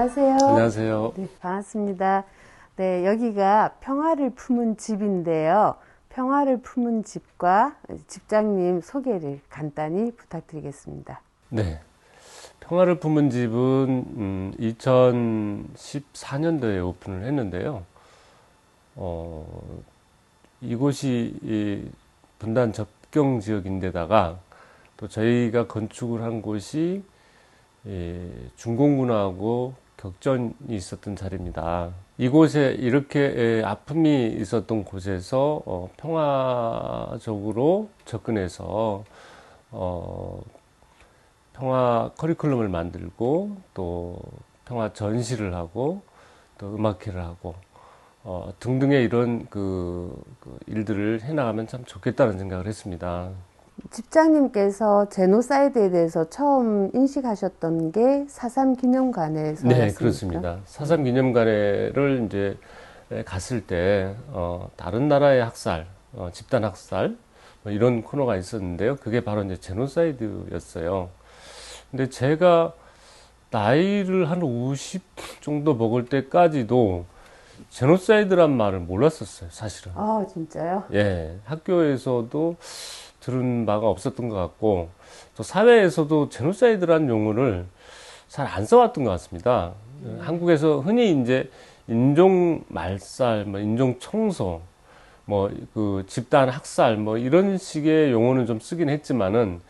안녕하세요. 안녕하세요. 네, 반갑습니다. 네, 여기가 평화를 품은 집인데요. 평화를 품은 집과 집장님 소개를 간단히 부탁드리겠습니다. 네. 평화를 품은 집은 2014년도에 오픈을 했는데요. 이곳이 이 분단 접경 지역인데다가 또 저희가 건축을 한 곳이 중공군하고 격전이 있었던 자리입니다. 이곳에 이렇게 아픔이 있었던 곳에서 평화적으로 접근해서 평화 커리큘럼을 만들고 또 평화 전시를 하고 또 음악회를 하고 등등의 이런 그 일들을 해나가면 참 좋겠다는 생각을 했습니다. 집장님께서 제노사이드에 대해서 처음 인식하셨던 게 4.3 기념관에서였습니까? 네, 그렇습니다. 4.3 기념관에를 이제 갔을 때 다른 나라의 학살, 집단 학살 뭐 이런 코너가 있었는데요. 그게 바로 이제 제노사이드였어요. 근데 제가 나이를 한 50 정도 먹을 때까지도 제노사이드란 말을 몰랐었어요, 사실은. 아, 진짜요? 예, 학교에서도 들은 바가 없었던 것 같고, 또 사회에서도 제노사이드란 용어를 잘 안 써왔던 것 같습니다. 한국에서 흔히 이제 인종 말살, 뭐 인종 청소, 뭐 그 집단 학살, 뭐 이런 식의 용어는 좀 쓰긴 했지만은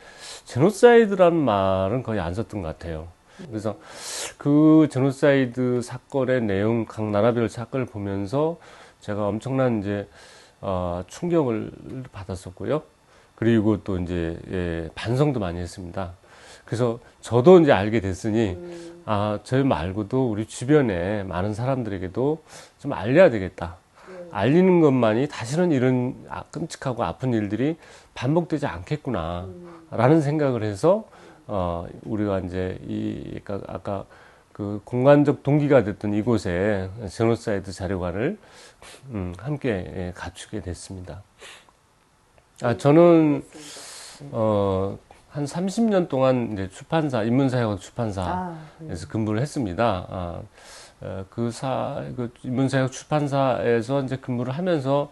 제노사이드란 말은 거의 안 썼던 것 같아요. 그래서 그 제노사이드 사건의 내용, 각 나라별 사건을 보면서 제가 엄청난 이제 충격을 받았었고요. 그리고 또 이제 반성도 많이 했습니다. 그래서 저도 이제 알게 됐으니 저 말고도 우리 주변에 많은 사람들에게도 좀 알려야 되겠다. 알리는 것만이 다시는 이런 끔찍하고 아픈 일들이 반복되지 않겠구나 라는 생각을 해서 우리가 이제 아까 그 공간적 동기가 됐던 이곳에 제노사이드 자료관을 함께 갖추게 됐습니다. 저는 한 30년 동안 이제 출판사, 인문사회학 출판사에서 근무를 했습니다. 그 인문사회학 출판사에서 이제 근무를 하면서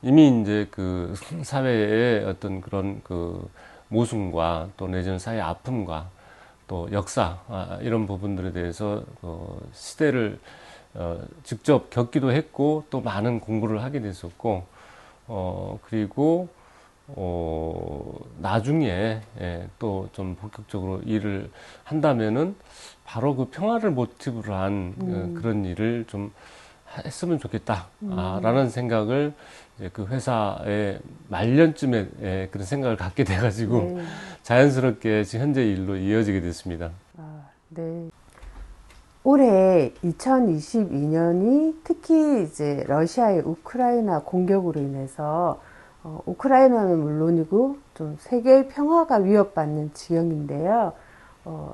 이미 이제 그 사회의 어떤 그런 그 모순과 또 내지는 사회의 아픔과 또 역사, 이런 부분들에 대해서 시대를 직접 겪기도 했고 또 많은 공부를 하게 됐었고, 그리고 나중에 또 좀 본격적으로 일을 한다면은 바로 그 평화를 모티브로 한 그런 일을 좀 했으면 좋겠다 라는 생각을 이제 그 회사의 말년쯤에 그런 생각을 갖게 돼가지고 자연스럽게 지금 현재 일로 이어지게 됐습니다. 네. 올해 2022년이 특히 이제 러시아의 우크라이나 공격으로 인해서 우크라이나는 물론이고 좀 세계의 평화가 위협받는 지경인데요.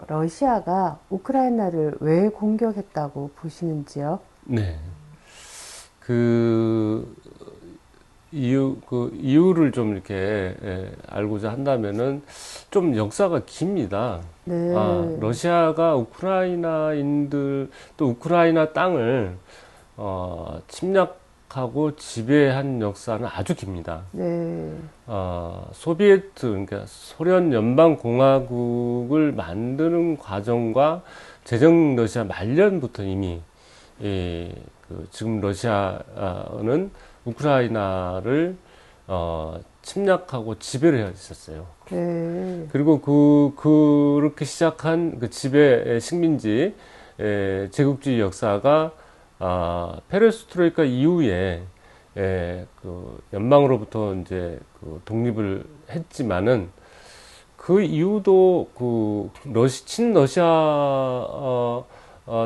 러시아가 우크라이나를 왜 공격했다고 보시는지요? 네. 그 이유를 좀 이렇게 알고자 한다면은 좀 역사가 깁니다. 네. 러시아가 우크라이나인들 또 우크라이나 땅을 침략하고 지배한 역사는 아주 깁니다. 네. 소비에트, 그러니까 소련 연방공화국을 만드는 과정과 제정 러시아 말년부터 이미 지금 러시아는 우크라이나를 침략하고 지배를 했었어요. 네. 그리고 그렇게 시작한 그 지배 식민지 제국주의 역사가 페레스트로이카 이후에 그 연방으로부터 이제 그 독립을 했지만은 그 이후도 그 친러시아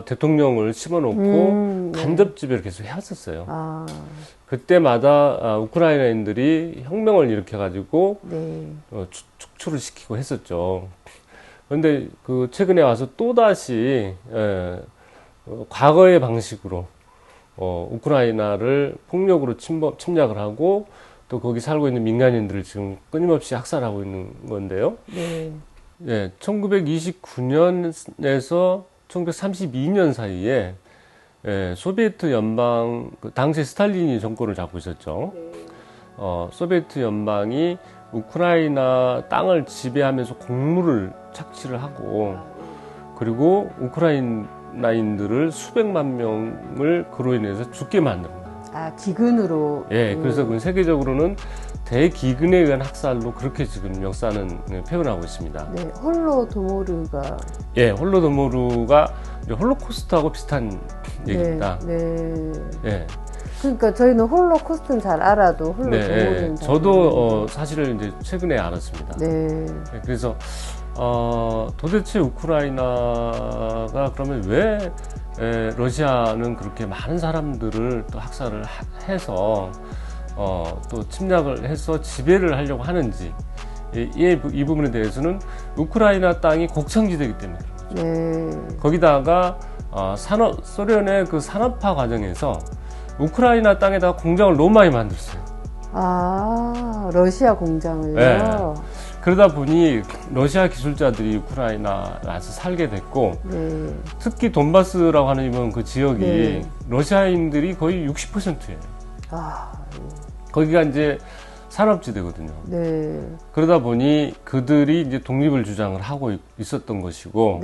대통령을 집어넣고 간접 지배를 계속 해왔었어요. 그때마다 우크라이나인들이 혁명을 일으켜가지고 네. 축출을 시키고 했었죠. 그런데 그 최근에 와서 또 다시 과거의 방식으로 우크라이나를 폭력으로 침략을 하고 또 거기 살고 있는 민간인들을 지금 끊임없이 학살하고 있는 건데요. 네. 1929년에서 1932년 사이에 소비에트 연방, 당시 스탈린이 정권을 잡고 있었죠. 소비에트 연방이 우크라이나 땅을 지배하면서 공물을 착취를 하고, 그리고 우크라이나인들을 수백만 명을 그로 인해서 죽게 만든 거예요. 기근으로. 그래서 그 세계적으로는 대기근에 의한 학살로 그렇게 지금 역사는 표현하고 있습니다. 네, 홀로도모르가. 홀로도모르가 홀로코스트하고 비슷한 얘기입니다. 그러니까 저희는 홀로코스트는 잘 알아도 홀로도모르는 저도 사실을 이제 최근에 알았습니다. 그래서 도대체 우크라이나가 그러면 왜 러시아는 그렇게 많은 사람들을 또 학살을 해서 또 침략을 해서 지배를 하려고 하는지, 이 부분에 대해서는 우크라이나 땅이 곡창지대이기 때문에 거기다가 소련의 그 산업화 과정에서 우크라이나 땅에다가 공장을 너무 많이 만들었어요. 러시아 공장을요? 그러다 보니 러시아 기술자들이 우크라이나에 와서 살게 됐고, 특히 돈바스라고 하는 이번 그 지역이 러시아인들이 거의 60%예요. 거기가 이제 산업지대거든요. 그러다 보니 그들이 이제 독립을 주장을 하고 있었던 것이고,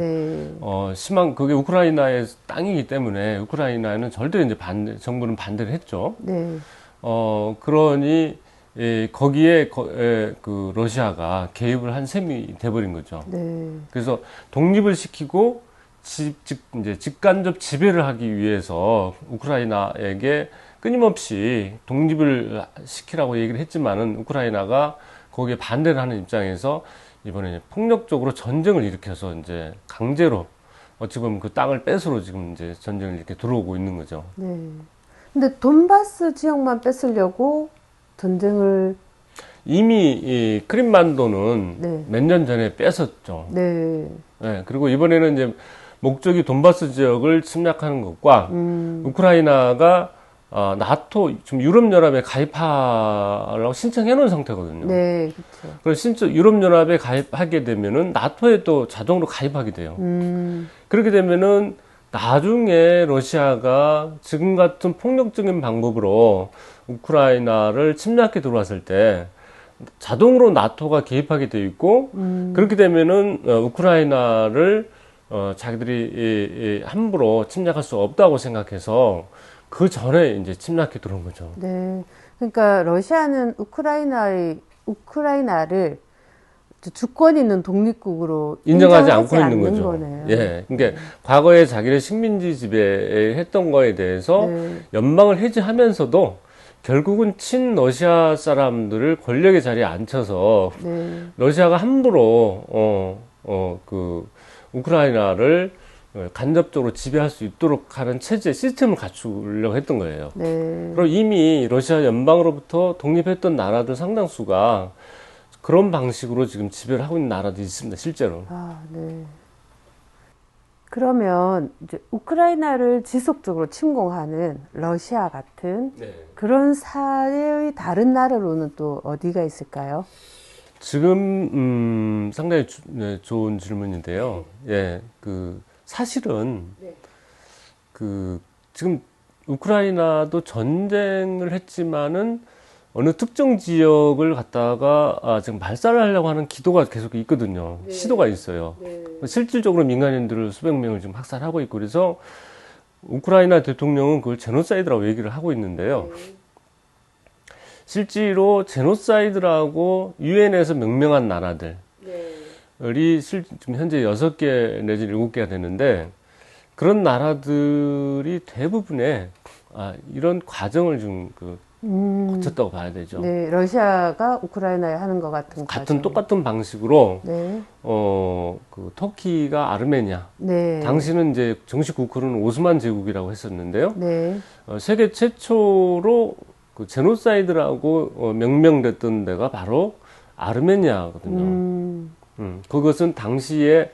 그게 우크라이나의 땅이기 때문에 우크라이나는 절대 이제 정부는 반대를 했죠. 그러니 거기에 그 러시아가 개입을 한 셈이 돼버린 거죠. 그래서 독립을 시키고 이제 직간접 지배를 하기 위해서 우크라이나에게 끊임없이 독립을 시키라고 얘기를 했지만은 우크라이나가 거기에 반대를 하는 입장에서 이번에 폭력적으로 전쟁을 일으켜서 이제 강제로 어찌 보면 그 땅을 뺏으러 지금 이제 전쟁을 이렇게 들어오고 있는 거죠. 근데 돈바스 지역만 뺏으려고 전쟁을 이미 이 크림반도는 몇 년 전에 뺏었죠. 그리고 이번에는 이제 목적이 돈바스 지역을 침략하는 것과 우크라이나가 나토 지금 유럽연합에 가입하라고 신청해 놓은 상태거든요. 그래서 유럽연합에 가입하게 되면은 나토에 또 자동으로 가입하게 돼요. 그렇게 되면은 나중에 러시아가 지금 같은 폭력적인 방법으로 우크라이나를 침략해 들어왔을 때 자동으로 나토가 개입하게 돼 있고, 그렇게 되면은 우크라이나를 자기들이 함부로 침략할 수 없다고 생각해서 그 전에 이제 침략해 들어온 거죠. 그러니까 러시아는 우크라이나를 주권 있는 독립국으로 인정하지 않고 있는 거죠. 거네요. 그러니까 과거에 자기를 식민지 지배했던 거에 대해서 연방을 해지하면서도 결국은 친러시아 사람들을 권력의 자리에 앉혀서 러시아가 함부로 그 우크라이나를 간접적으로 지배할 수 있도록 하는 체제, 시스템을 갖추려고 했던 거예요. 그리고 이미 러시아 연방으로부터 독립했던 나라들 상당수가 그런 방식으로 지금 지배를 하고 있는 나라도 있습니다, 실제로. 그러면 이제 우크라이나를 지속적으로 침공하는 러시아 같은 그런 사회의 다른 나라로는 또 어디가 있을까요? 지금 상당히 좋은 질문인데요. 사실은 지금 우크라이나도 전쟁을 했지만은 어느 특정 지역을 갖다가 지금 발사를 하려고 하는 기도가 계속 있거든요. 시도가 있어요. 실질적으로 민간인들을 수백 명을 지금 학살하고 있고, 그래서 우크라이나 대통령은 그걸 제노사이드라고 얘기를 하고 있는데요. 실제로 제노사이드라고 유엔에서 명명한 나라들이 지금 현재 6개 내지 7개가 되는데, 그런 나라들이 대부분의 이런 과정을 좀 거쳤다고 봐야 되죠. 러시아가 우크라이나에 하는 것 같은 과정. 똑같은 방식으로 터키가 아르메니아, 당시는 이제 정식 국호는 오스만 제국이라고 했었는데요. 세계 최초로 그 제노사이드라고 명명됐던 데가 바로 아르메니아거든요. 그것은 당시에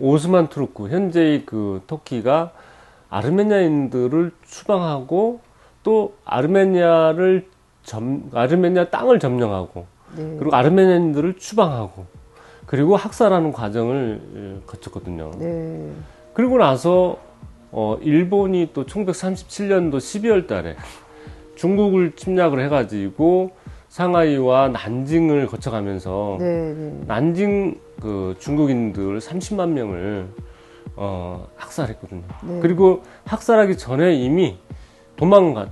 오스만 투르크, 현재의 그 터키가 아르메니아인들을 추방하고 또 아르메니아 땅을 점령하고 그리고 아르메니아인들을 추방하고 그리고 학살하는 과정을 거쳤거든요. 그리고 나서 일본이 또 1937년도 12월 달에 중국을 침략을 해가지고 상하이와 난징을 거쳐가면서 네, 네. 난징 그 중국인들 30만 명을 학살했거든요. 네. 그리고 학살하기 전에 이미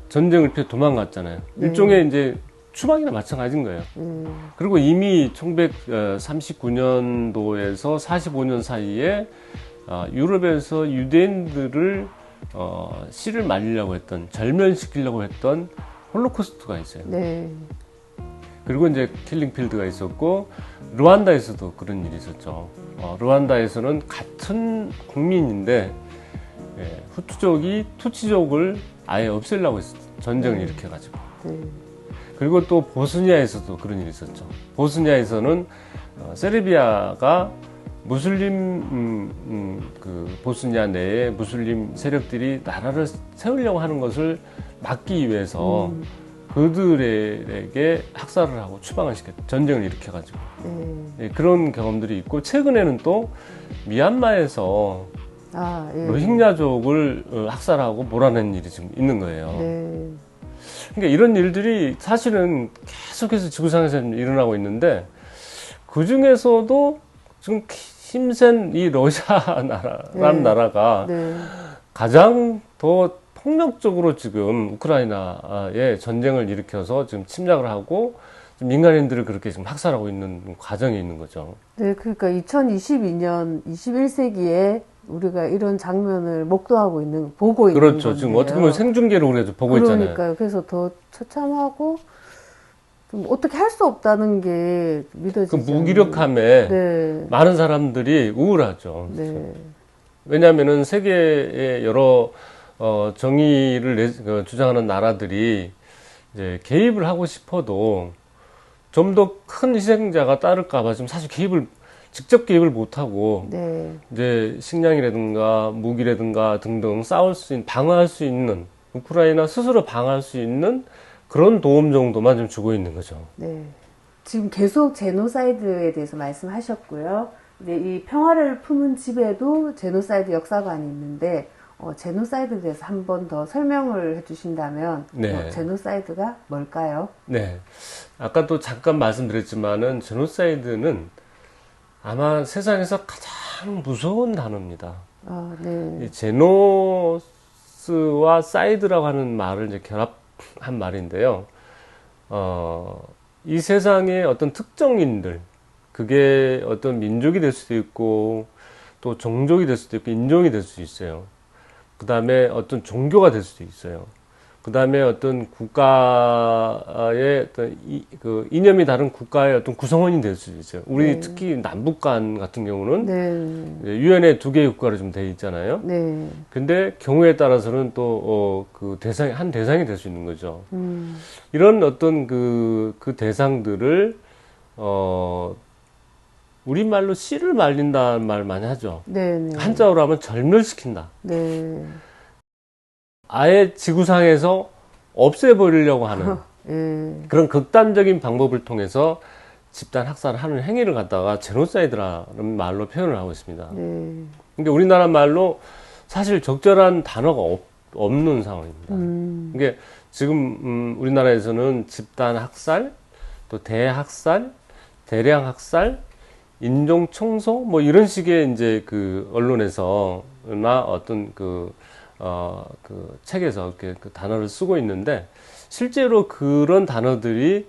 전쟁을 피해 도망갔잖아요. 네. 일종의 이제 추방이나 마찬가지인 거예요. 그리고 이미 1939년도에서 45년 사이에 유럽에서 유대인들을 씨를 말리려고 했던, 절멸시키려고 했던 홀로코스트가 있어요. 네. 그리고 이제 킬링필드가 있었고, 르완다에서도 그런 일이 있었죠. 르완다에서는 같은 국민인데, 후투족이 투치족을 아예 없애려고 했어요. 전쟁을 일으켜가지고. 그리고 또 보스니아에서도 그런 일이 있었죠. 보스니아에서는 세르비아가 무슬림 그 보스니아 내에 무슬림 세력들이 나라를 세우려고 하는 것을 막기 위해서 그들에게 학살을 하고 추방을 시켰죠. 전쟁을 일으켜가지고. 예, 그런 경험들이 있고, 최근에는 또 미얀마에서 로힝야족을 학살하고 몰아낸 일이 지금 있는 거예요. 네. 그러니까 이런 일들이 사실은 계속해서 지구상에서 일어나고 있는데, 그 중에서도 지금 힘센 이 러시아 나라라는 나라가 가장 더 폭력적으로 지금 우크라이나에 전쟁을 일으켜서 지금 침략을 하고 민간인들을 그렇게 지금 학살하고 있는 과정에 있는 거죠. 네, 그러니까 2022년 21세기에 우리가 이런 장면을 목도하고 보고 있는 그렇죠. 건데요. 지금 어떻게 보면 생중계로 우리가 보고 있잖아요. 그러니까요. 그래서 더 처참하고 좀 어떻게 할 수 없다는 게 믿어지죠. 그 무기력함에 많은 사람들이 우울하죠. 네. 왜냐하면은 세계의 여러 정의를 주장하는 나라들이 이제 개입을 하고 싶어도 좀 더 큰 희생자가 따를까봐 지금 사실 직접 개입을 못하고 이제 식량이라든가 무기라든가 등등 방어할 수 있는, 우크라이나 스스로 방어할 수 있는 그런 도움 정도만 좀 주고 있는 거죠. 네. 지금 계속 제노사이드에 대해서 말씀하셨고요. 이제 이 평화를 품은 집에도 제노사이드 역사관이 있는데, 제노사이드에 대해서 한 번 더 설명을 해주신다면, 제노사이드가 뭘까요? 네. 아까도 잠깐 말씀드렸지만은, 제노사이드는 아마 세상에서 가장 무서운 단어입니다. 이 제노스와 사이드라고 하는 말을 이제 결합한 말인데요. 이 세상의 어떤 특정인들, 그게 어떤 민족이 될 수도 있고, 또 종족이 될 수도 있고, 인종이 될 수도 있어요. 그 다음에 어떤 종교가 될 수도 있어요. 그 다음에 어떤 국가의 어떤 이념이 다른 국가의 어떤 구성원이 될 수도 있어요. 우리 특히 남북한 같은 경우는 유엔에 2개의 국가로 좀 돼 있잖아요. 근데 경우에 따라서는 또 한 대상이 될 수 있는 거죠. 이런 어떤 그 대상들을 우리말로 씨를 말린다는 말 많이 하죠. 한자어로 하면 절멸시킨다. 아예 지구상에서 없애버리려고 하는 그런 극단적인 방법을 통해서 집단 학살을 하는 행위를 갖다가 제노사이드라는 말로 표현을 하고 있습니다. 근데 우리나라 말로 사실 적절한 단어가 없는 상황입니다. 그러니까 지금 우리나라에서는 집단 학살, 또 대학살, 대량 학살, 인종 청소 뭐 이런 식의 이제 그 언론에서나 어떤 그 책에서 이렇게 그 단어를 쓰고 있는데, 실제로 그런 단어들이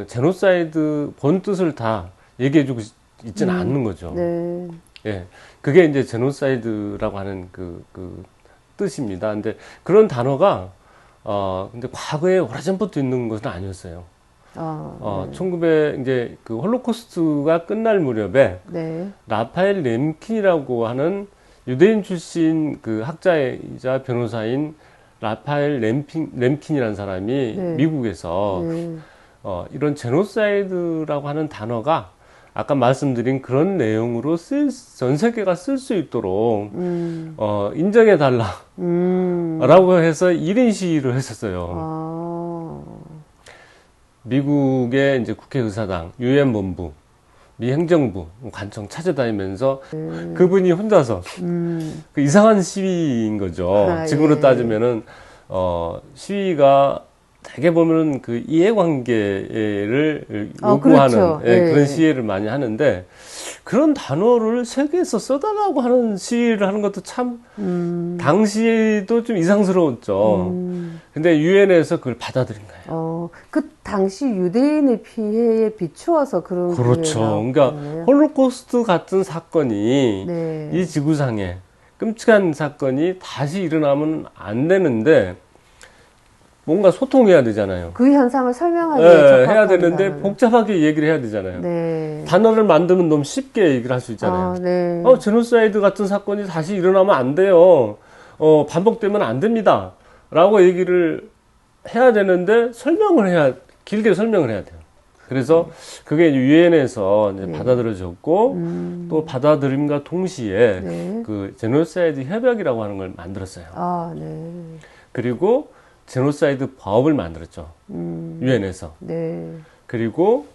제노사이드 본 뜻을 다 얘기해주고 있지는 않는 거죠. 예, 그게 이제 제노사이드라고 하는 그 뜻입니다. 근데 그런 단어가 근데 과거에 오래전부터 있는 것은 아니었어요. 1900 이제 그 홀로코스트가 끝날 무렵에 라파엘 렘킨이라고 하는 유대인 출신 그 학자이자 변호사인 라파엘 렘킨이라는 사람이 미국에서 이런 제노사이드라고 하는 단어가 아까 말씀드린 그런 내용으로 전 세계가 쓸 수 있도록 인정해 달라라고 해서 1인 시위를 했었어요. 미국의 이제 국회의사당, 유엔 본부, 미 행정부 관청 찾아다니면서 그분이 혼자서 그 이상한 시위인 거죠. 아, 지금으로 예. 따지면은 시위가 되게 보면은 그 이해관계를 요구하는 그렇죠. 예, 예. 그런 시위를 많이 하는데 그런 단어를 세계에서 써달라고 하는 시위를 하는 것도 참 당시에도 좀 이상스러웠죠. 근데 유엔에서 그걸 받아들인 거예요. 그 당시 유대인의 피해에 비추어서 그런 그렇죠. 기회가 그러니까 나왔네요. 홀로코스트 같은 사건이 네. 이 지구상에 끔찍한 사건이 다시 일어나면 안 되는데 뭔가 소통해야 되잖아요. 그 현상을 설명하기 예, 위해 해야 적합한 되는데 단어를. 복잡하게 얘기를 해야 되잖아요. 네. 단어를 만들면 너무 쉽게 얘기를 할 수 있잖아요. 네. 제노사이드 같은 사건이 다시 일어나면 안 돼요. 반복되면 안 됩니다. 라고 얘기를 해야 되는데 길게 설명을 해야 돼요. 그래서 그게 유엔에서 네. 받아들여졌고 또 받아들임과 동시에 네. 그 제노사이드 협약이라고 하는 걸 만들었어요. 네. 그리고 제노사이드 법을 만들었죠. 유엔에서. 네. 그리고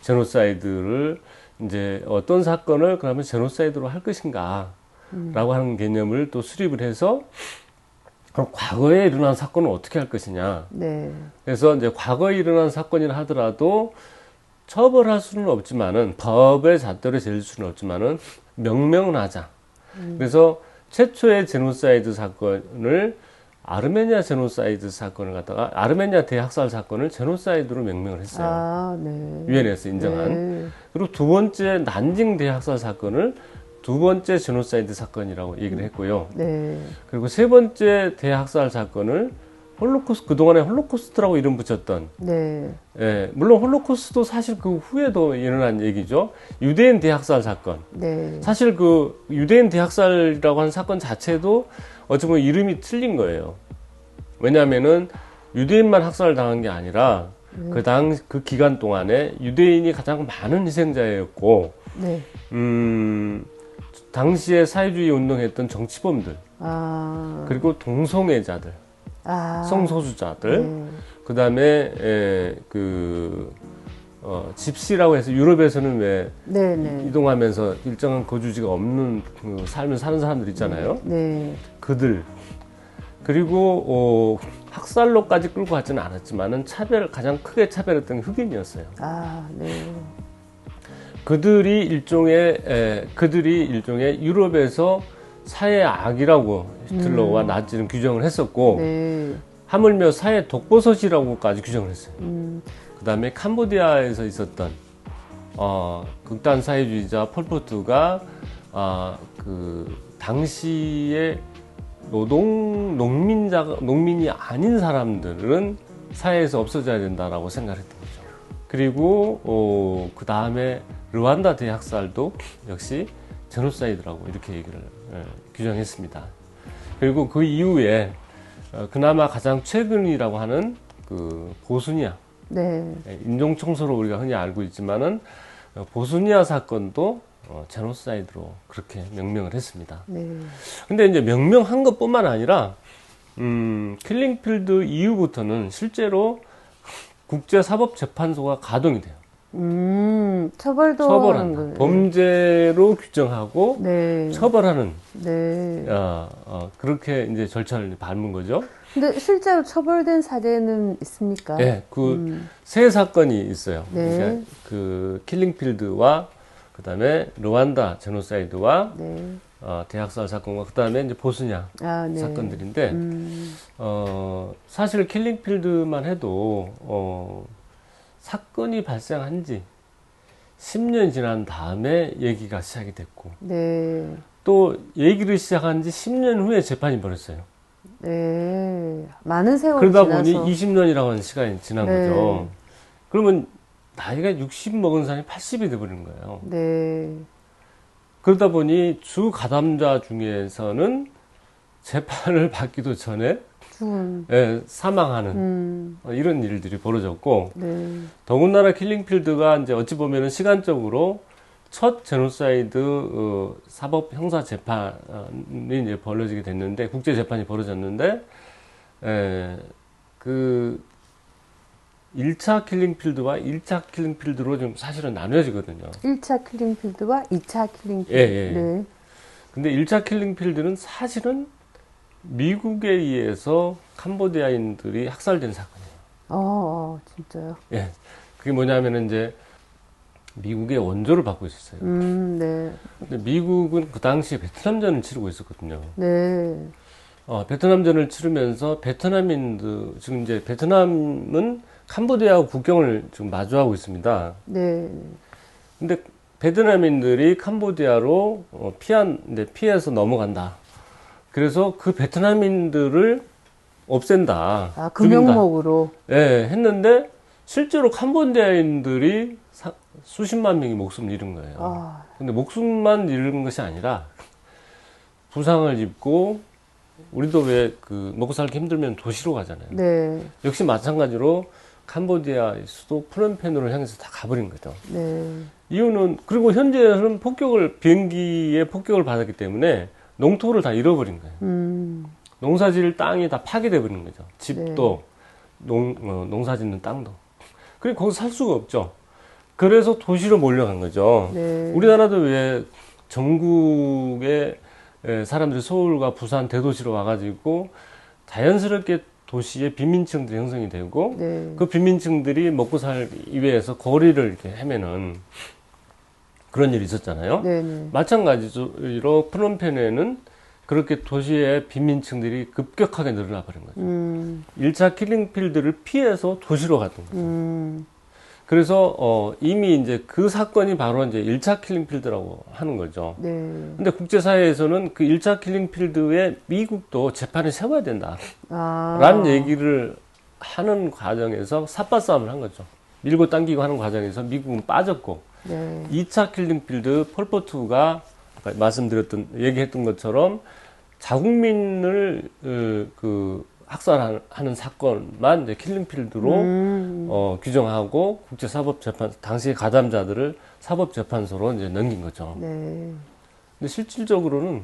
제노사이드를 이제 어떤 사건을 그러면 제노사이드로 할 것인가 라고 하는 개념을 또 수립을 해서 그럼 과거에 일어난 사건은 어떻게 할 것이냐. 네. 그래서 이제 과거에 일어난 사건이라 하더라도 처벌할 수는 없지만은 법의 잣대로 잴 수는 없지만은 명명은 하자. 그래서 최초의 제노사이드 사건을 아르메니아 제노사이드 사건을 갖다가 아르메니아 대학살 사건을 제노사이드로 명명을 했어요. 네. 유엔에서 인정한. 네. 그리고 두 번째 난징 대학살 사건을 두 번째 제노사이드 사건이라고 얘기를 했고요. 네. 그리고 세 번째 대학살 사건을 그동안에 홀로코스트라고 이름 붙였던, 네. 예, 물론 홀로코스트도 사실 그 후에도 일어난 얘기죠. 유대인 대학살 사건. 네. 사실 그 유대인 대학살이라고 하는 사건 자체도 어찌 보면 이름이 틀린 거예요. 왜냐하면은 유대인만 학살을 당한 게 아니라 그 기간 동안에 유대인이 가장 많은 희생자였고, 네. 당시에 사회주의 운동했던 정치범들, 그리고 동성애자들, 성소수자들, 네. 그 다음에, 집시라고 해서 유럽에서는 왜 네. 이동하면서 일정한 거주지가 없는 그 삶을 사는 사람들 있잖아요. 네. 그들. 그리고, 학살로까지 끌고 가지는 않았지만은 가장 크게 차별했던 게 흑인이었어요. 네. 그들이 일종의 유럽에서 사회 악이라고 히틀러와 나치는 규정을 했었고, 네. 하물며 사회 독버섯이라고까지 규정을 했어요. 그 다음에 캄보디아에서 있었던, 극단 사회주의자 폴포트가, 당시에 농민이 아닌 사람들은 사회에서 없어져야 된다라고 생각했던 거죠. 그리고, 그 다음에 르완다 대학살도 역시 제노사이드라고 이렇게 얘기를 규정했습니다. 그리고 그 이후에 그나마 가장 최근이라고 하는 그 보스니아 네. 인종청소로 우리가 흔히 알고 있지만은 보스니아 사건도 제노사이드로 그렇게 명명을 했습니다. 네. 근데 이제 명명한 것뿐만 아니라 킬링필드 이후부터는 실제로 국제사법재판소가 가동이 돼요. 처벌도 하는 거예요. 범죄로 규정하고 네. 처벌하는 네. 그렇게 이제 절차를 밟은 거죠. 근데 실제로 처벌된 사례는 있습니까? 네, 세 사건이 있어요. 네. 그러니까 그 킬링필드와 그다음에 르완다 제노사이드와 네. 대학살 사건과 그다음에 이제 보스니아 네. 사건들인데 사실 킬링필드만 해도 사건이 발생한 지 10년 지난 다음에 얘기가 시작이 됐고, 네. 또 얘기를 시작한 지 10년 후에 재판이 벌어졌어요. 네. 많은 세월이 그러다 지나서. 보니 20년이라고 하는 시간이 지난 네. 거죠. 그러면 나이가 60 먹은 사람이 80이 돼버리는 거예요. 네. 그러다 보니 주 가담자 중에서는 재판을 받기도 전에 사망하는 이런 일들이 벌어졌고, 네. 더군다나 킬링필드가 이제 어찌 보면은 시간적으로 첫 제노사이드 사법 형사 재판이 이제 벌어지게 됐는데, 국제 재판이 벌어졌는데, 1차 킬링필드와 2차 킬링필드로 좀 사실은 나뉘어지거든요. 1차 킬링필드와 2차 킬링필드. 예, 예. 네. 근데 1차 킬링필드는 사실은 미국에 의해서 캄보디아인들이 학살된 사건이에요. 진짜요? 예. 그게 뭐냐면은 이제 미국의 원조를 받고 있었어요. 네. 근데 미국은 그 당시에 베트남전을 치르고 있었거든요. 네. 베트남전을 치르면서 베트남인들, 지금 이제 베트남은 캄보디아하고 국경을 지금 마주하고 있습니다. 네. 근데 베트남인들이 캄보디아로 피해서 넘어간다. 그래서 그 베트남인들을 없앤다. 그 죽인다. 명목으로. 예, 했는데 실제로 캄보디아인들이 수십만 명이 목숨을 잃은 거예요. 근데 목숨만 잃은 것이 아니라 부상을 입고 우리도 왜 먹고 살기 힘들면 도시로 가잖아요. 네. 역시 마찬가지로 캄보디아 수도 프놈펜으로 향해서 다 가버린 거죠. 네. 이유는 그리고 현재는 비행기에 폭격을 받았기 때문에 농토를 다 잃어버린 거예요. 농사질 땅이 다 파괴돼 버린 거죠. 집도 농사짓는 땅도. 그리고 거기서 살 수가 없죠. 그래서 도시로 몰려간 거죠. 네. 우리나라도 왜 전국에 사람들이 서울과 부산 대도시로 와가지고 자연스럽게 도시의 빈민층들이 형성이 되고 네. 그 빈민층들이 먹고 살기 위해서 거리를 이렇게 헤매는 그런 일이 있었잖아요. 네. 마찬가지로 프놈펜에는 그렇게 도시의 빈민층들이 급격하게 늘어나 버린 거죠. 1차 킬링필드를 피해서 도시로 갔던 거죠. 그래서 이미 이제 그 사건이 바로 이제 1차 킬링필드라고 하는 거죠. 네. 근데 국제사회에서는 그 1차 킬링필드에 미국도 재판을 세워야 된다. 라는 얘기를 하는 과정에서 삿바싸움을 한 거죠. 밀고 당기고 하는 과정에서 미국은 빠졌고, 네. 2차 킬링필드 폴포트가 아까 얘기했던 것처럼 자국민을 학살하는 사건만 이제 킬링필드로 규정하고 국제사법재판 당시 가담자들을 사법재판소로 이제 넘긴 거죠. 네. 근데 실질적으로는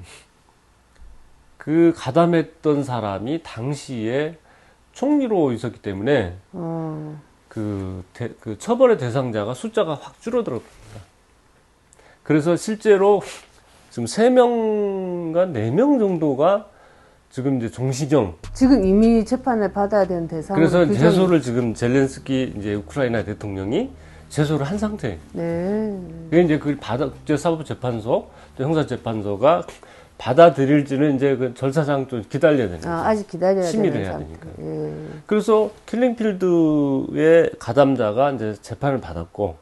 그 가담했던 사람이 당시에 총리로 있었기 때문에 그 처벌의 대상자가 숫자가 확 줄어들었습니다. 그래서 실제로 지금 3명과 4명 정도가 지금 이제 종신형. 지금 이미 재판을 받아야 되는 대상으로. 그래서 제소를 지금 젤렌스키 이제 우크라이나 대통령이 제소를 한 상태예요. 네. 그게 이제 국제사법재판소, 형사재판소가 받아들일지는 이제 그 절차상 좀 기다려야 되는 거죠. 아직 기다려야 되는 심의를 해야 상태. 되니까. 예. 그래서 킬링필드의 가담자가 이제 재판을 받았고,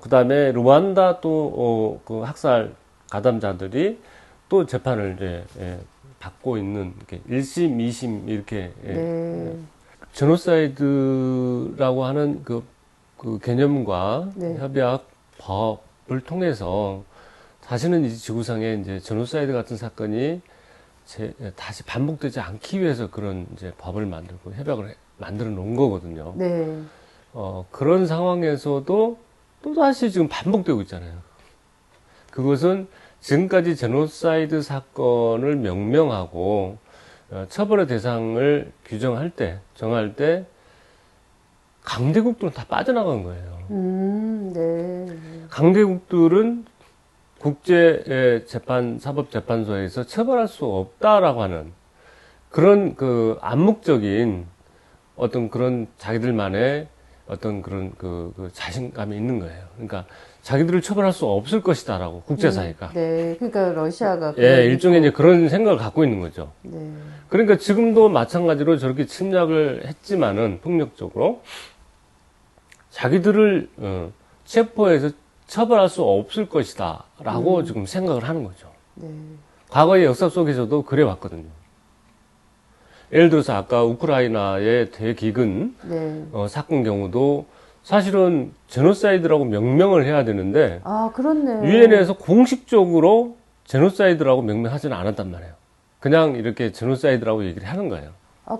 그 다음에 루안다 또, 그 학살 가담자들이 또 재판을 이제, 받고 있는, 이렇게 1심, 2심, 이렇게, 네. 제노사이드라고 하는 그 개념과 네. 협약 법을 통해서 다시는 이 지구상에 이제 제노사이드 같은 사건이 다시 반복되지 않기 위해서 그런 이제 법을 만들고 협약을 만들어 놓은 거거든요. 네. 그런 상황에서도 또 다시 지금 반복되고 있잖아요. 그것은 지금까지 제노사이드 사건을 명명하고 처벌의 대상을 정할 때 강대국들은 다 빠져나간 거예요. 네. 강대국들은 사법재판소에서 처벌할 수 없다라고 하는 그런 그 암묵적인 어떤 그런 자기들만의 어떤 그런 그 자신감이 있는 거예요. 그러니까 자기들을 처벌할 수 없을 것이다라고 국제사회가. 네. 그러니까 러시아가. 일종의 이제 그런 생각을 갖고 있는 거죠. 네. 그러니까 지금도 마찬가지로 저렇게 침략을 했지만은 폭력적으로 자기들을 체포해서 처벌할 수 없을 것이다라고 지금 생각을 하는 거죠. 네. 과거의 역사 속에서도 그래 왔거든요. 예를 들어서 아까 우크라이나의 대기근 네. 사건 경우도 사실은 제노사이드라고 명명을 해야 되는데 그렇네. 유엔에서 공식적으로 제노사이드라고 명명하지는 않았단 말이에요. 그냥 이렇게 제노사이드라고 얘기를 하는 거예요.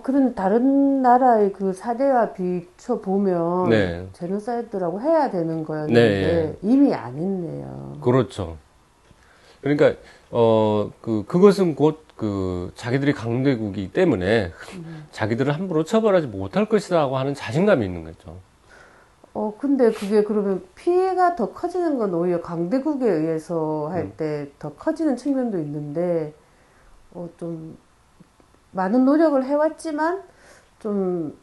그런 다른 나라의 그 사례와 비춰보면 네. 제노사이드라고 해야 되는 거였는데 네. 이미 안 했네요. 그렇죠. 그러니까 그것은 곧 자기들이 강대국이기 때문에 자기들을 함부로 처벌하지 못할 것이라고 하는 자신감이 있는 거죠. 근데 그게 그러면 피해가 더 커지는 건 오히려 강대국에 의해서 할 때 더 커지는 측면도 있는데, 좀 많은 노력을 해왔지만, 좀,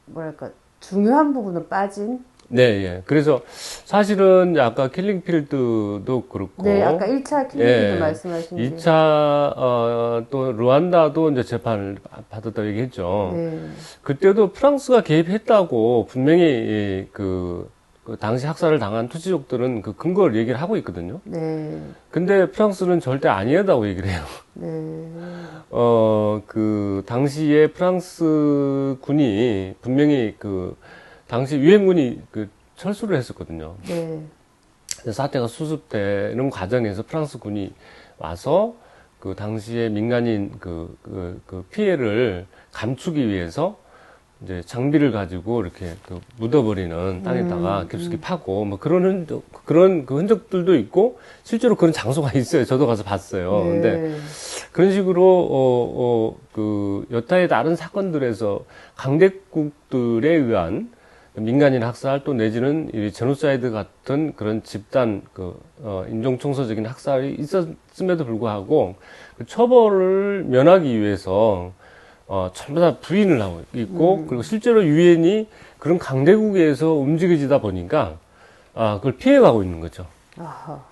뭐랄까, 중요한 부분은 빠진? 네, 예. 그래서 사실은 아까 킬링필드도 그렇고. 네, 아까 1차 킬링필드 말씀하신 게. 2차, 또 루안다도 이제 재판을 받았다고 얘기했죠. 네. 그때도 프랑스가 개입했다고 분명히 그 당시 학살을 당한 투지족들은 그 근거를 얘기를 하고 있거든요. 네. 근데 프랑스는 절대 아니었다고 얘기를 해요. 네. 그 당시에 프랑스 군이 분명히 당시 유엔군이 철수를 했었거든요. 네. 사태가 수습되는 과정에서 프랑스 군이 와서 그 당시에 민간인 그 피해를 감추기 위해서 이제 장비를 가지고 이렇게 묻어버리는 땅에다가 깊숙이 파고 뭐 그런 그 흔적들도 있고 실제로 그런 장소가 있어요. 저도 가서 봤어요. 네. 근데 그런 식으로 그 여타의 다른 사건들에서 강대국들에 의한 민간인 학살 또 내지는 이 제노사이드 같은 그런 집단 인종 청소적인 학살이 있었음에도 불구하고 그 처벌을 면하기 위해서 전부 다 부인을 하고 있고 그리고 실제로 유엔이 그런 강대국에서 움직여지다 보니까 그걸 피해가고 있는 거죠. 아하.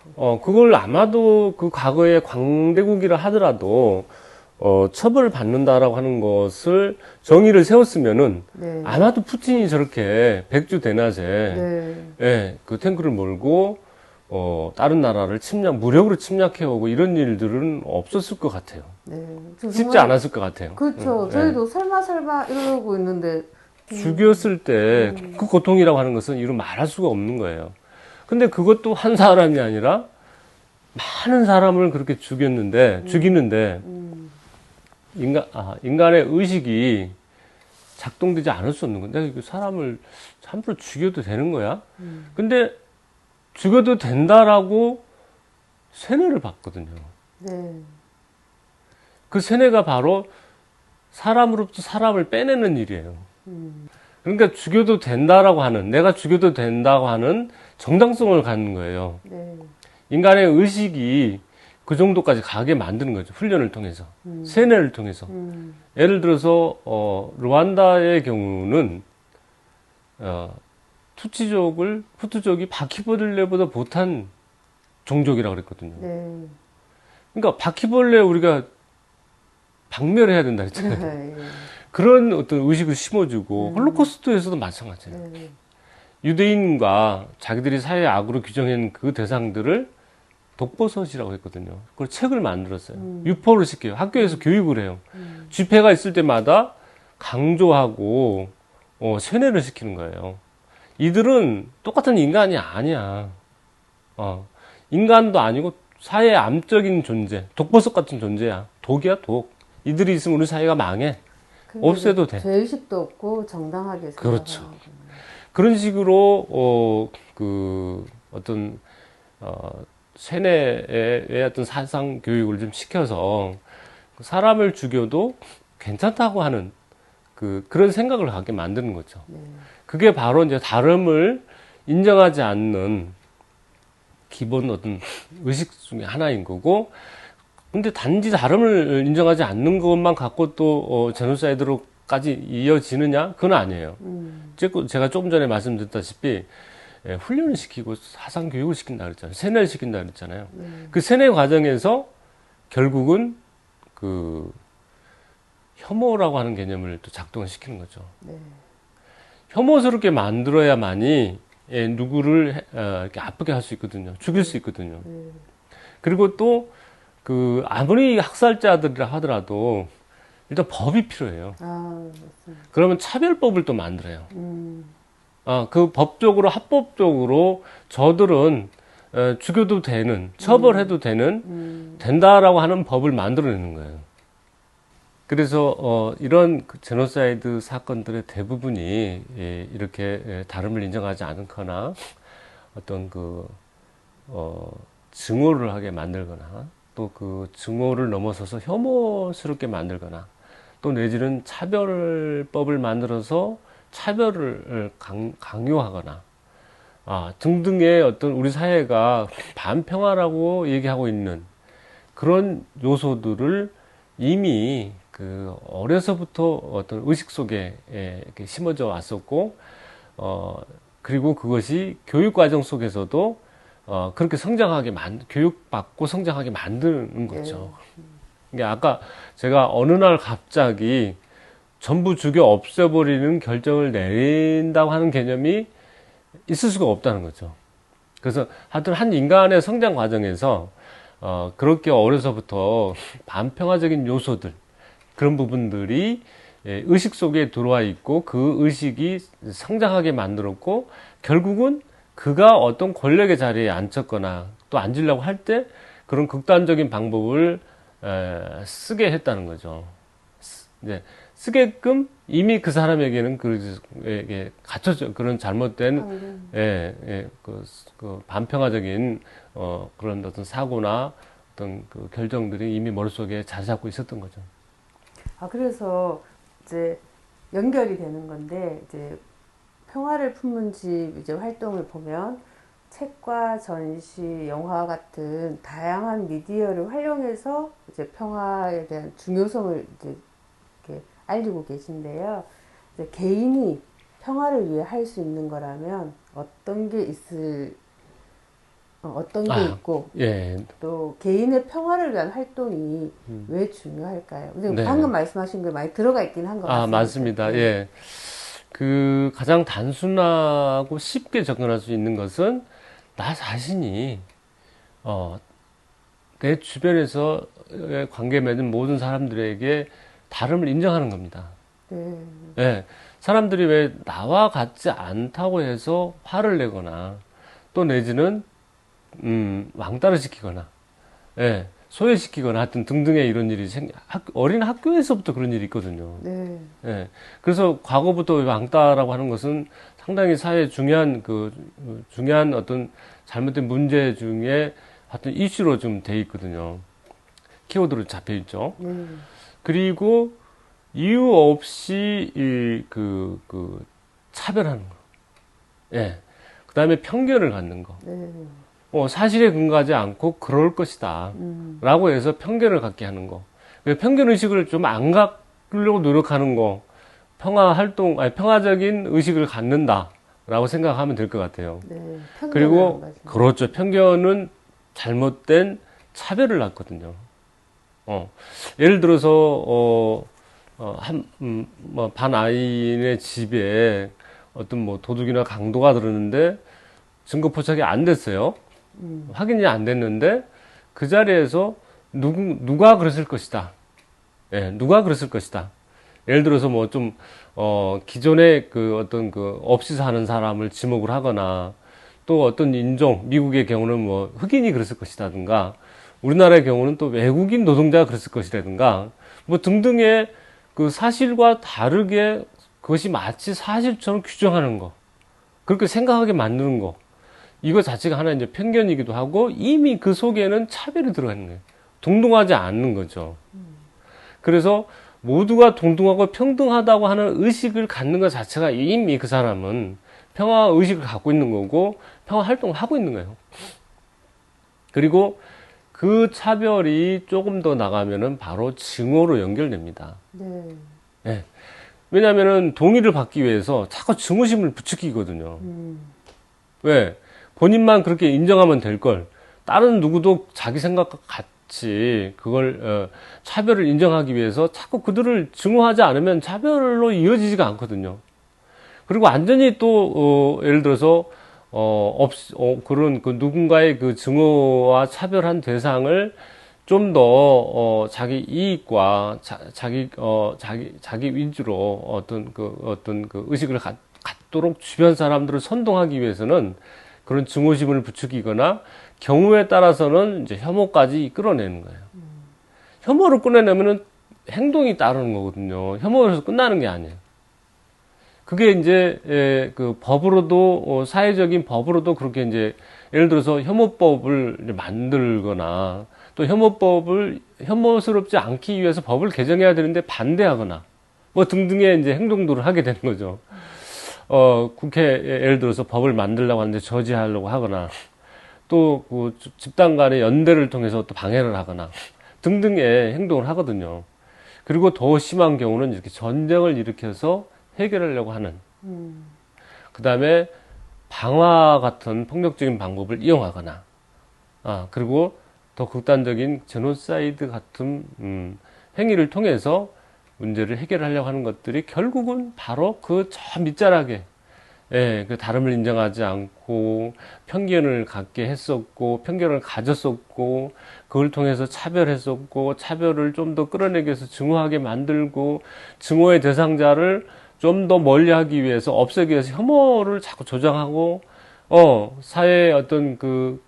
그걸 아마도 그 과거에 강대국이라 하더라도 처벌을 받는다라고 하는 것을 정의를 세웠으면은 네. 아마도 푸틴이 저렇게 백주 대낮에 네. 예, 그 탱크를 몰고 다른 나라를 무력으로 침략해오고 이런 일들은 없었을 것 같아요. 네. 쉽지 않았을 것 같아요. 그렇죠. 저희도 설마 이러고 있는데. 죽였을 때 그 고통이라고 하는 것은 이루 말할 수가 없는 거예요. 근데 그것도 한 사람이 아니라 많은 사람을 그렇게 죽이는데 인간의 의식이 작동되지 않을 수 없는 건데 사람을 함부로 죽여도 되는 거야? 근데 죽여도 된다라고 세뇌를 받거든요. 네. 그 세뇌가 바로 사람으로부터 사람을 빼내는 일이에요. 그러니까 죽여도 된다라고 하는, 내가 죽여도 된다고 하는 정당성을 갖는 거예요. 네. 인간의 의식이 그 정도까지 가게 만드는 거죠. 훈련을 통해서. 세뇌를 통해서. 예를 들어서, 루안다의 경우는, 후투족이 바퀴벌레보다 못한 종족이라고 그랬거든요. 네. 그러니까 바퀴벌레 우리가 박멸해야 된다 했잖아요. 네. 그런 어떤 의식을 심어주고, 홀로코스트에서도 마찬가지예요. 네. 유대인과 자기들이 사회의 악으로 규정한 그 대상들을 독버섯이라고 했거든요. 그걸 책을 만들었어요. 유포를 시켜요. 학교에서 교육을 해요. 집회가 있을 때마다 강조하고 세뇌를 시키는 거예요. 이들은 똑같은 인간이 아니야. 인간도 아니고 사회의 암적인 존재, 독버섯 같은 존재야. 독이야, 독. 이들이 있으면 우리 사회가 망해. 없애도 돼. 죄의식도 없고 정당하게 생각하는 그렇죠. 그런 식으로 세뇌의 어떤 사상 교육을 좀 시켜서 사람을 죽여도 괜찮다고 하는 그런 생각을 갖게 만드는 거죠. 네. 그게 바로 이제 다름을 인정하지 않는 기본 어떤 의식 중에 하나인 거고, 근데 단지 다름을 인정하지 않는 것만 갖고 또 제노사이드로까지 이어지느냐? 그건 아니에요. 제가 조금 전에 말씀드렸다시피 훈련을 시키고 사상 교육을 시킨다 그랬잖아요. 세뇌를 시킨다 그랬잖아요. 그 세뇌 과정에서 결국은 혐오라고 하는 개념을 또 작동을 시키는 거죠. 네. 혐오스럽게 만들어야만이 누구를 이렇게 아프게 할 수 있거든요. 죽일 수 있거든요. 그리고 또 아무리 학살자들이라 하더라도 일단 법이 필요해요. 맞습니다. 그러면 차별법을 또 만들어요. 그 법적으로 합법적으로 저들은 죽여도 되는, 처벌해도 되는, 된다라고 하는 법을 만들어내는 거예요. 그래서 이런 제노사이드 사건들의 대부분이 이렇게 다름을 인정하지 않거나 어떤 증오를 하게 만들거나 또 그 증오를 넘어서서 혐오스럽게 만들거나 또 내지는 차별법을 만들어서 차별을 강요하거나 등등의 어떤 우리 사회가 반평화라고 얘기하고 있는 그런 요소들을 이미 그 어려서부터 어떤 의식 속에 이렇게 심어져 왔었고, 그리고 그것이 교육 과정 속에서도 그렇게 교육받고 성장하게 만드는 거죠. 그러니까 아까 제가 어느 날 갑자기 전부 죽여 없애버리는 결정을 내린다고 하는 개념이 있을 수가 없다는 거죠. 그래서 하여튼 한 인간의 성장 과정에서 그렇게 어려서부터 반평화적인 요소들, 그런 부분들이 의식 속에 들어와 있고 그 의식이 성장하게 만들었고 결국은 그가 어떤 권력의 자리에 앉혔거나 또 앉으려고 할 때 그런 극단적인 방법을 쓰게 했다는 거죠. 이제 쓰게끔 이미 그 사람에게는 갖춰져 그런 잘못된 그 반평화적인 그런 어떤 사고나 어떤 그 결정들이 이미 머릿속에 자리 잡고 있었던 거죠. 그래서 이제 연결이 되는 건데 이제 평화를 품은 집 이제 활동을 보면 책과 전시, 영화 같은 다양한 미디어를 활용해서 이제 평화에 대한 중요성을 이제 이렇게 알리고 계신데요. 이제 개인이 평화를 위해 할 수 있는 거라면 어떤 게 있고 또 개인의 평화를 위한 활동이 왜 중요할까요? 근데 방금 말씀하신 게 많이 들어가 있긴 한 것 같습니다. 맞습니다. 예. 그 가장 단순하고 쉽게 접근할 수 있는 것은 나 자신이 내 주변에서 관계 맺은 모든 사람들에게 다름을 인정하는 겁니다. 예. 사람들이 왜 나와 같지 않다고 해서 화를 내거나 또 내지는 왕따를 시키거나 소외시키거나 하여튼 등등의 이런 일이 어린 학교에서부터 그런 일이 있거든요. 예. 그래서 과거부터 왕따라고 하는 것은 상당히 사회에 중요한 어떤 잘못된 문제 중에 하여튼 이슈로 좀 돼 있거든요. 키워드로 잡혀 있죠. 그리고 이유 없이 차별하는 거. 예. 그 다음에 편견을 갖는 거. 사실에 근거하지 않고 그럴 것이다. 라고 해서 편견을 갖게 하는 거. 편견 의식을 좀 안 갖으려고 노력하는 거. 평화적인 의식을 갖는다. 라고 생각하면 될 것 같아요. 그리고, 그렇죠. 편견은 잘못된 차별을 낳거든요. 예를 들어서, 반 아이네 집에 어떤 도둑이나 강도가 들었는데 증거 포착이 안 됐어요. 확인이 안 됐는데 그 자리에서 누가 그랬을 것이다. 누가 그랬을 것이다. 예를 들어서 기존에 없이 사는 사람을 지목을 하거나 또 어떤 인종, 미국의 경우는 흑인이 그랬을 것이라든가 우리나라의 경우는 또 외국인 노동자가 그랬을 것이라든가 등등의 그 사실과 다르게 그것이 마치 사실처럼 규정하는 거. 그렇게 생각하게 만드는 거. 이거 자체가 하나의 이제 편견이기도 하고 이미 그 속에는 차별이 들어가 있는 거예요. 동등하지 않는 거죠. 그래서 모두가 동등하고 평등하다고 하는 의식을 갖는 것 자체가 이미 그 사람은 평화 의식을 갖고 있는 거고 평화 활동을 하고 있는 거예요. 그리고 그 차별이 조금 더 나가면은 바로 증오로 연결됩니다. 네. 왜냐면은 동의를 받기 위해서 자꾸 증오심을 부추기거든요. 왜? 본인만 그렇게 인정하면 될 걸, 다른 누구도 자기 생각과 같이 그걸, 차별을 인정하기 위해서 자꾸 그들을 증오하지 않으면 차별로 이어지지가 않거든요. 그리고 완전히 또, 예를 들어서, 그런 누군가의 그 증오와 차별한 대상을 좀 더, 자기 이익과 자기 위주로 어떤 그 의식을 갖도록 주변 사람들을 선동하기 위해서는 그런 증오심을 부추기거나 경우에 따라서는 이제 혐오까지 끌어내는 거예요. 혐오를 끌어내면은 행동이 따르는 거거든요. 혐오에서 끝나는 게 아니에요. 그게 이제 그 법으로도 사회적인 법으로도 그렇게 이제 예를 들어서 혐오법을 만들거나 또 혐오법을 혐오스럽지 않기 위해서 법을 개정해야 되는데 반대하거나 뭐 등등의 이제 행동들을 하게 되는 거죠. 국회에 예를 들어서 법을 만들려고 하는데 저지하려고 하거나 또 그 집단 간의 연대를 통해서 또 방해를 하거나 등등의 행동을 하거든요. 그리고 더 심한 경우는 이렇게 전쟁을 일으켜서 해결하려고 하는 그 다음에 방화 같은 폭력적인 방법을 이용하거나 그리고 더 극단적인 제노사이드 같은 행위를 통해서 문제를 해결하려고 하는 것들이 결국은 바로 그 저 밑자락에 그 다름을 인정하지 않고 편견을 갖게 했었고 편견을 가졌었고 그걸 통해서 차별했었고 차별을 좀 더 끌어내기 위해서 증오하게 만들고 증오의 대상자를 좀 더 멀리하기 위해서 없애기 위해서 혐오를 자꾸 조장하고 사회의 어떤 그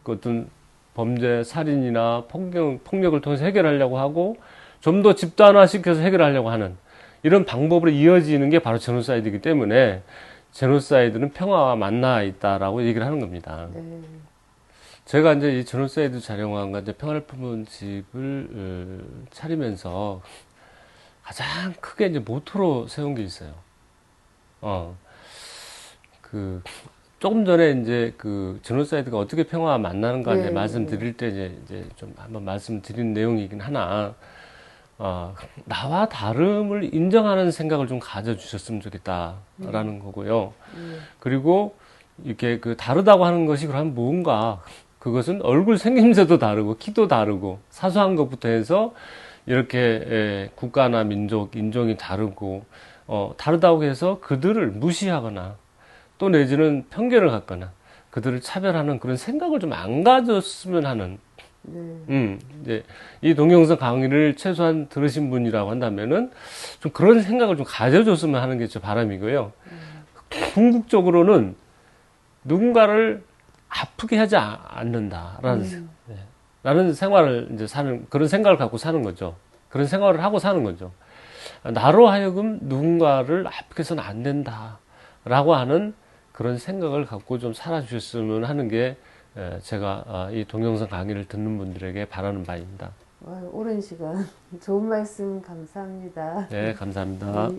어떤 범죄 살인이나 폭력을 통해서 해결하려고 하고 좀 더 집단화시켜서 해결하려고 하는 이런 방법으로 이어지는 게 바로 제노사이드이기 때문에 제노사이드는 평화와 만나 있다라고 얘기를 하는 겁니다. 네. 제가 이제 이 제노사이드 자령왕과 이제 평화를 품은 집을 차리면서 가장 크게 이제 모토로 세운 게 있어요. 조금 전에 이제 그 제노사이드가 어떻게 평화와 만나는가 이제 말씀드릴 때 이제 좀 한번 말씀드린 내용이긴 하나, 나와 다름을 인정하는 생각을 좀 가져주셨으면 좋겠다라는 거고요. 그리고 이렇게 그 다르다고 하는 것이 그럼 뭔가 그것은 얼굴 생김새도 다르고 키도 다르고 사소한 것부터 해서 이렇게 국가나 민족, 인종이 다르고 다르다고 해서 그들을 무시하거나 또 내지는 편견을 갖거나 그들을 차별하는 그런 생각을 좀 안 가졌으면 하는 이제 이 동영상 강의를 최소한 들으신 분이라고 한다면은 좀 그런 생각을 좀 가져줬으면 하는 게 제 바람이고요. 궁극적으로는 누군가를 아프게 하지 않는다라는 라는 생활을 이제 그런 생각을 갖고 사는 거죠. 그런 생활을 하고 사는 거죠. 나로 하여금 누군가를 아프게 해서는 안 된다라고 하는 그런 생각을 갖고 좀 살아주셨으면 하는 게 제가 이 동영상 강의를 듣는 분들에게 바라는 바입니다. 오랜 시간 좋은 말씀 감사합니다. 네, 감사합니다.